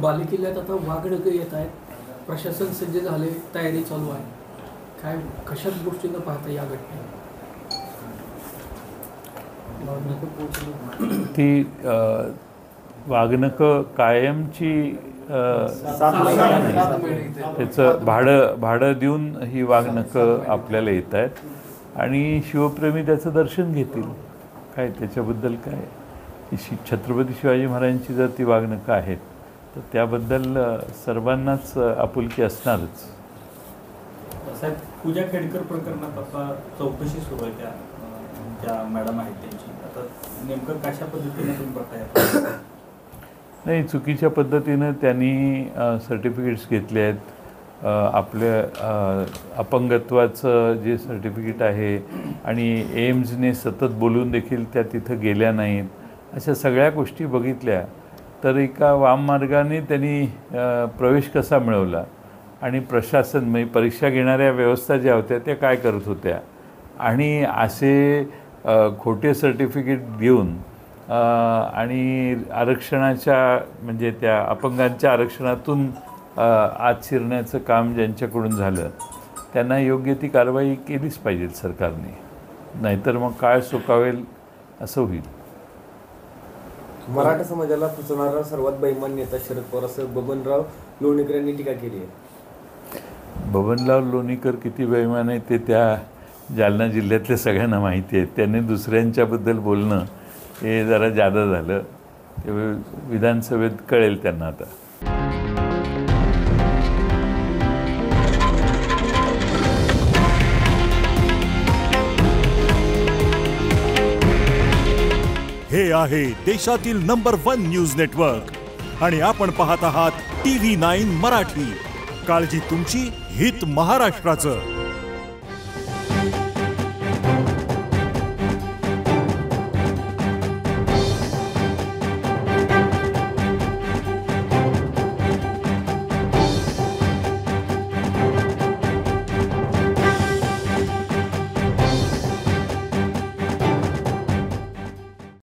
बालेकिल्ल्यात आता वाघडकं येत आहेत, प्रशासन सज्ज झाले, तयारी चालू आहे. काय कशाच गोष्टीनं पाहता या घटनेत? ती वाघनकं कायमची त्याचं भाडं देऊन ही वाघनकं आपल्याला येत आहेत आणि शिवप्रेमी त्याचं दर्शन घेतील. काय त्याच्याबद्दल काय छत्रपती शिवाजी महाराजांची जर ती वाघनकं आहेत तर त्याबद्दल सर्वांनाच आपुलकी असणारच. साहेब, पूजा खेडकर प्रकरणात आता चौकशी सुरू आहे, त्या मॅडम आहेत त्यांची. आता नेमकं कशा पद्धतीने तुम्ही बघताय? नाही, चुकीच्या पद्धतीनं त्यांनी सर्टिफिकेट्स घेतले आहेत. आपल्या अपंगत्वाचं जे सर्टिफिकेट आहे आणि एम्सने सतत बोलून देखील त्या तिथं गेल्या नाहीत, अशा सगळ्या गोष्टी बघितल्या तर एका वाममार्गाने त्यांनी प्रवेश कसा मिळवला आणि प्रशासन म्हणजे परीक्षा घेणाऱ्या व्यवस्था ज्या होत्या त्या काय करत होत्या आणि असे खोटे सर्टिफिकेट देऊन आणि आरक्षणाच्या म्हणजे त्या अपंगांच्या आरक्षणातून आत शिरण्याचं काम ज्यांच्याकडून झालं त्यांना योग्य ती कारवाई केलीच पाहिजे सरकारने, नाहीतर मग काय सुकावेल असं होईल. मराठा समाजाला फसवणारा सर्वात बेईमान नेता शरद पवार असं बबनराव लोणीकर यांनी टीका केली आहे. बबनराव लोणीकर किती बेईमान आहे ते त्या जालना जिल्ह्यातल्या सगळ्यांना माहिती आहे. त्यांनी दुसऱ्यांच्याबद्दल बोलणं हे जरा जादा झालं. ते विधानसभेत कळेल त्यांना आता. हे आहे देशातील नंबर 1 न्यूज नेटवर्क आणि आपण पाहत आहात TV9 मराठी. काळजी तुमची, हित महाराष्ट्राचं.